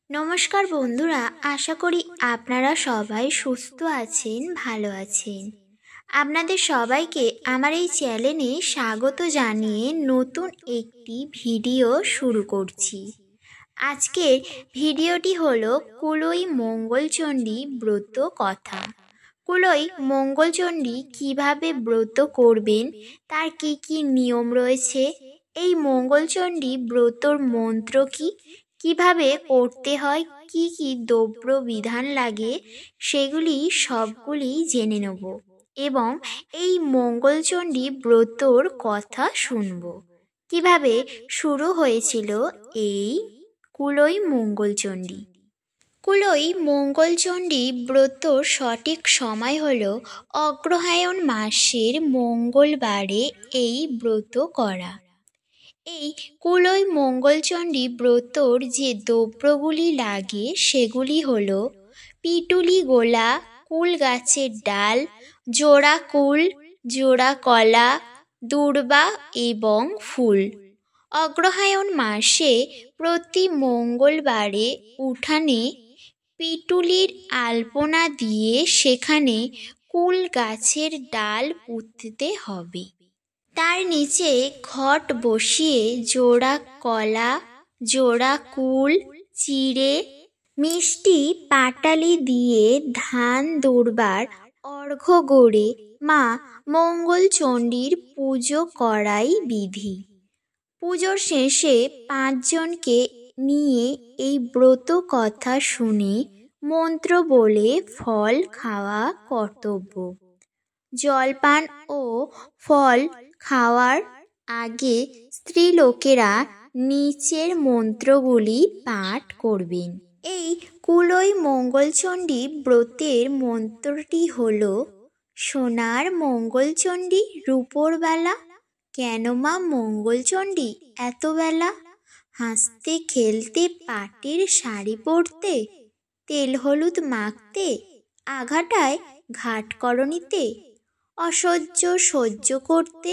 নমস্কার বন্ধুরা, আশা করি আপনারা সবাই সুস্থ আছেন, ভালো আছেন। আপনাদের সবাইকে আমার এই চ্যানেলে স্বাগত জানিয়ে নতুন একটি ভিডিও শুরু করছি। আজকের ভিডিওটি হলো কুলোই মঙ্গলচণ্ডী ব্রত কথা। কুলোই মঙ্গলচণ্ডী কিভাবে ব্রত করবেন, তার কি কি নিয়ম রয়েছে, এই মঙ্গলচণ্ডী ব্রতর মন্ত্র কি, কিভাবে করতে হয়, কি কি দ্রব্য বিধান লাগে, সেগুলি সবগুলি জেনে নেব এবং এই মঙ্গলচণ্ডী ব্রতর কথা শুনব। কিভাবে শুরু হয়েছিল এই কুলোই মঙ্গলচণ্ডী। কুলোই মঙ্গলচণ্ডী ব্রতর সঠিক সময় হল অগ্রহায়ণ মাসের মঙ্গলবারে এই ব্রত করা। এই কুলোই মঙ্গলচণ্ডী ব্রতর যে দ্রব্যগুলি লাগে সেগুলি হল পিটুলি গোলা, কুল গাছের ডাল, জোড়া কুল, জোড়া কলা, দূর্বা এবং ফুল। অগ্রহায়ণ মাসে প্রতি মঙ্গলবারে উঠানে পিটুলির আলপনা দিয়ে সেখানে কুল গাছের ডাল পুঁততে হবে। তার নিচে ঘট বসিয়ে জোড়া কলা, জোড়া কুল চিড়ে, মিষ্টি পাটালি দিয়ে ধান দূর্বার অর্ঘ্য গড়ে মা মঙ্গলচণ্ডীর পুজো করাই বিধি। পুজোর শেষে 5 জনকে নিয়ে এই ব্রত কথা শুনে মন্ত্র বলে ফল খাওয়া কর্তব্য। জলপান ও ফল খাওয়ার আগে স্ত্রীলোকেরা নিচের মন্ত্রগুলি পাঠ করবেন। এই কুলোই মঙ্গলচণ্ডী ব্রতের মন্ত্রটি হল: সোনার মঙ্গলচণ্ডী রূপোর বেলা, কেন মা মঙ্গলচণ্ডী এত বেলা? হাসতে খেলতে পাটের শাড়ি পরতে, তেল হলুদ মাখতে, আঘাটায় ঘাটকরণীতে, অসহ্য সহ্য করতে,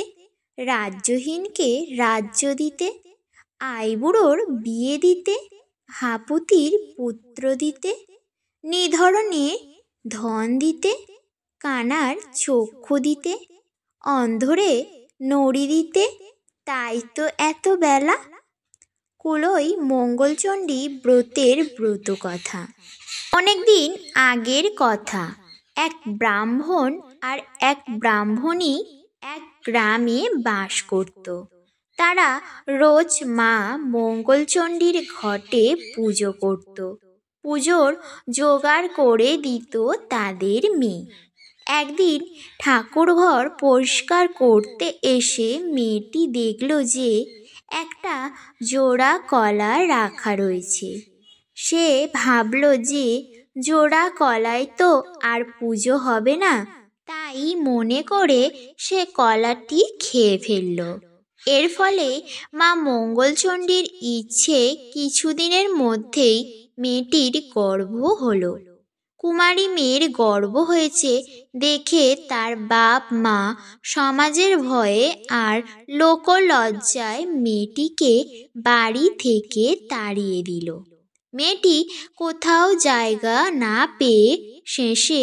রাজ্যহীনকে রাজ্য দিতে, আইবুড়োর বিয়ে দিতে, হাপুতির পুত্র দিতে, নিধরনে ধন দিতে, কানার চক্ষু দিতে, অন্ধরে নড়ি দিতে, তাই তো এত বেলা। কুলোই মঙ্গলচণ্ডী ব্রতের ব্রত কথা। অনেকদিন আগের কথা। এক ব্রাহ্মণ আর এক ব্রাহ্মণী এক গ্রামে বাস করত। তারা রোজ মা মঙ্গলচণ্ডীর ঘটে পুজো করত। পুজোর জোগাড় করে দিত তাদের মেয়ে। একদিন ঠাকুরঘর পরিষ্কার করতে এসে মেয়েটি দেখল যে একটা জোড়া কলা রাখা রয়েছে। সে ভাবল যে জোড়া কলায় তো আর পুজো হবে না, তাই মনে করে সে কলাটি খেয়ে ফেলল। এর ফলে মা মঙ্গলচণ্ডীর ইচ্ছে কিছুদিনের মধ্যেই মেয়েটির গর্ভ হলো। কুমারী মেয়ের গর্ভ হয়েছে দেখে তার বাপ মা সমাজের ভয়ে আর লোকলজ্জায় মেয়েটিকে বাড়ি থেকে তাড়িয়ে দিল। মেয়েটি কোথাও জায়গা না পেয়ে শেষে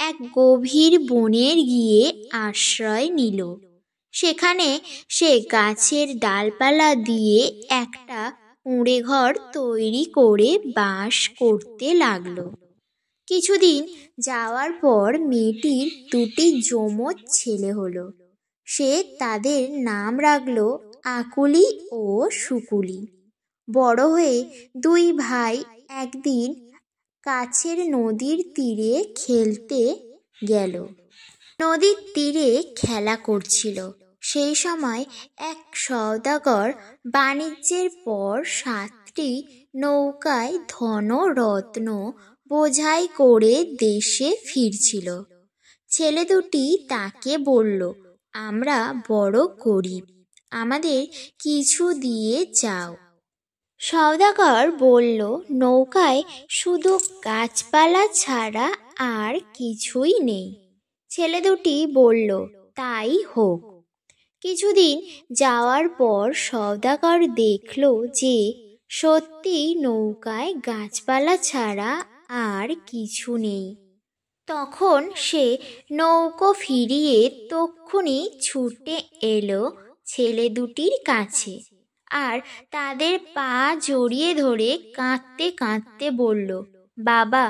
এক গভীর বনে গিয়ে আশ্রয় নিল। সেখানে সে গাছের ডালপালা দিয়ে একটা কুঁড়ে ঘর তৈরি করে বাস করতে লাগলো। কিছুদিন যাওয়ার পর মেয়েটির 2টি যমজ ছেলে হলো। সে তাদের নাম রাখল আকুলি ও সুকুলি। বড় হয়ে 2 ভাই একদিন কাছের নদীর তীরে খেলতে গেল। নদীর তীরে খেলা করছিল। সেই সময় এক সওদাগর বাণিজ্যের পর 7টি নৌকায় ধন রত্ন বোঝাই করে দেশে ফিরছিল। ছেলে 2টি তাকে বলল, আমরা বড় গরিব, আমাদের কিছু দিয়ে যাও। সওদাগর বলল, নৌকায় শুধু গাছপালা ছাড়া আর কিছুই নেই। ছেলে 2টি বলল, তাই হোক। কিছুদিন যাওয়ার পর সওদাগর দেখল যে সত্যি নৌকায় গাছপালা ছাড়া আর কিছু নেই। তখন সে নৌকো ফিরিয়ে তক্ষুনি ছুটে এলো ছেলে দুটির কাছে, আর তাদের পা জড়িয়ে ধরে কাঁদতে কাঁদতে বলল, বাবা,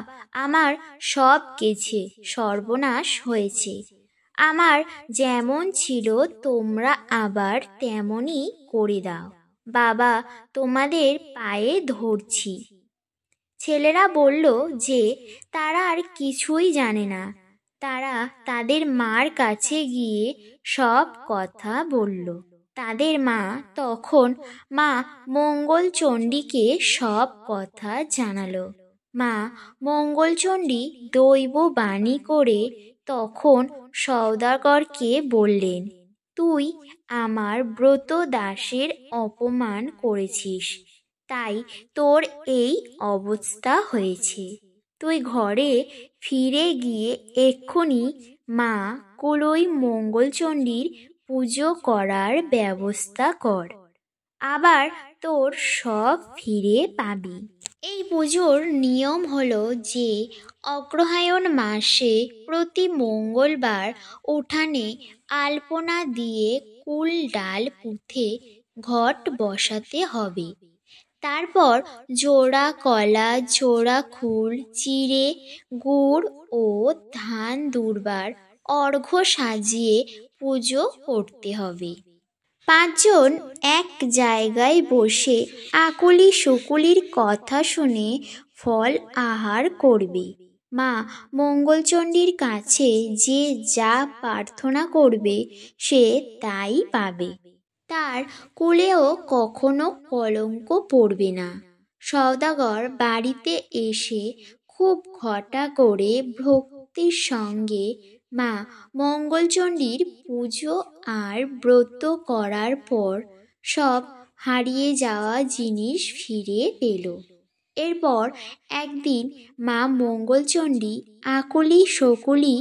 আমার সব গেছে, সর্বনাশ হয়েছে। আমার যেমন ছিল তোমরা আবার তেমনই করে দাও। বাবা, তোমাদের পায়ে ধরছি। ছেলেরা বলল যে তারা আর কিছুই জানে না। তারা তাদের মার কাছে গিয়ে সব কথা বলল। তাদের মা তখন মা মঙ্গলচণ্ডীকে সব কথা জানালো। মা মঙ্গলচণ্ডী দৈব বাণী করে তখন সওদাগরকে বললেন, তুই আমার ব্রত দাসের অপমান করেছিস, তাই তোর এই অবস্থা হয়েছে। তুই ঘরে ফিরে গিয়ে এক্ষুনি মা কুলই মঙ্গলচণ্ডীর পুজো করার ব্যবস্থা কর, আবার তোর সব ফিরে পাবি। এই পুজোর নিয়ম হলো যে অগ্রহায়ণ মাসে প্রতি মঙ্গলবার উঠানে আলপনা দিয়ে কুল ডাল পুঁতে ঘট বসাতে হবে। তারপর জোড়া কলা, জোড়া ফুল, চিড়ে, গুড় ও ধান দুর্বার অর্ঘ্য সাজিয়ে পুজো করতে হবে। পাঁচজন এক জায়গায় বসে আকুলি সুকুলির কথা শুনে ফল আহার করবে। মা মঙ্গলচণ্ডীর কাছে যে যা প্রার্থনা করবে সে তাই পাবে। তার কুলেও কখনো কলঙ্ক পড়বে না। সওদাগর বাড়িতে এসে খুব ঘটা করে ভক্তির সঙ্গে মা মঙ্গলচণ্ডীর পুজো আর ব্রত করার পর সব হারিয়ে যাওয়া জিনিস ফিরে পেল। এরপর একদিন মা মঙ্গলচণ্ডী আকুলি সকুলি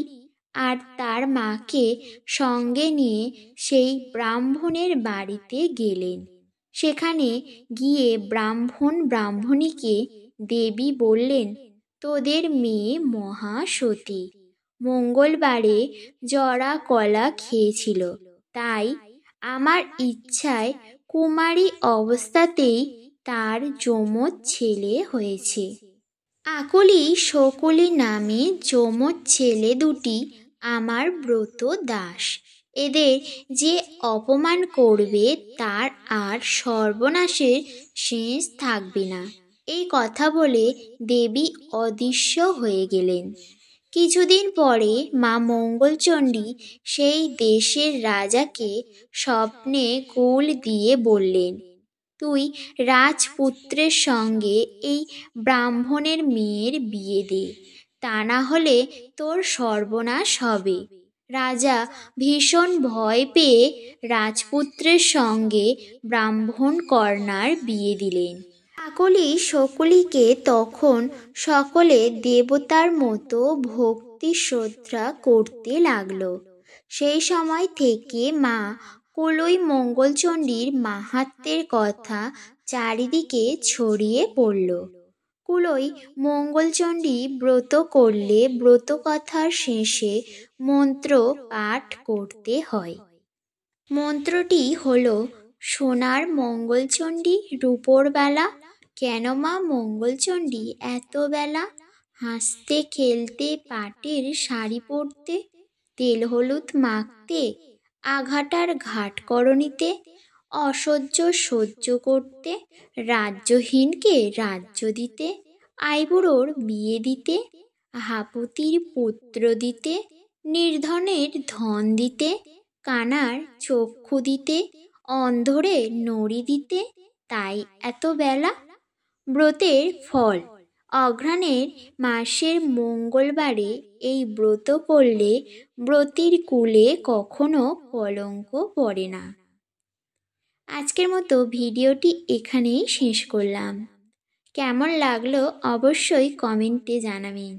আর তার মাকে সঙ্গে নিয়ে সেই ব্রাহ্মণের বাড়িতে গেলেন। সেখানে গিয়ে ব্রাহ্মণীকে দেবী বললেন, তোদের মেয়ে মহাসতী মঙ্গলবারে জরা কলা খেয়েছিল, তাই আমার ইচ্ছায় কুমারী অবস্থাতেই তার যমজ ছেলে হয়েছে। আকুলি সকুলি নামে যমজ ছেলে দুটি আমার ব্রত দাস। এদের যে অপমান করবে তার আর সর্বনাশের শেষ থাকবে না। এই কথা বলে দেবী অদৃশ্য হয়ে গেলেন। কিছুদিন পরে মা মঙ্গলচণ্ডী সেই দেশের রাজাকে স্বপ্নে কুল দিয়ে বললেন, তুই রাজপুত্রের সঙ্গে এই ব্রাহ্মণের মেয়ের বিয়ে দে, তা না হলে তোর সর্বনাশ হবে। রাজা ভীষণ ভয় পেয়ে রাজপুত্রের সঙ্গে ব্রাহ্মণ কন্যার বিয়ে দিলেন। আকুলি সকুলিকে তখন সকলে দেবতার মতো ভক্তি শ্রদ্ধা করতে লাগল। সেই সময় থেকে মা কুলই মঙ্গলচণ্ডীর মাহাত্ম্যের কথা চারিদিকে ছড়িয়ে পড়ল। কুলই মঙ্গলচণ্ডী ব্রত করলে ব্রতকথার শেষে মন্ত্র পাঠ করতে হয়। মন্ত্রটি হল, সোনার মঙ্গলচণ্ডী রূপোর বেলা, কেন মা মঙ্গলচণ্ডী এত বেলা, হাসতে খেলতে পাটের শাড়ি পরতে, তেল হলুদ মাখতে, আঘাটার ঘাটকরণীতে, অসহ্য সহ্য করতে, রাজ্যহীনকে রাজ্য দিতে, আইবুড়োর বিয়ে দিতে, হাপুতির পুত্র দিতে, নির্ধনের ধন দিতে, কানার চক্ষু দিতে, অন্ধরে নড়ি দিতে, তাই এত বেলা। ব্রতের ফল, অঘ্রাণের মাসের মঙ্গলবারে এই ব্রত করলে ব্রতীর কুলে কখনো কলঙ্ক পড়ে না। আজকের মতো ভিডিওটি এখানেই শেষ করলাম। কেমন লাগলো অবশ্যই কমেন্টে জানাবেন।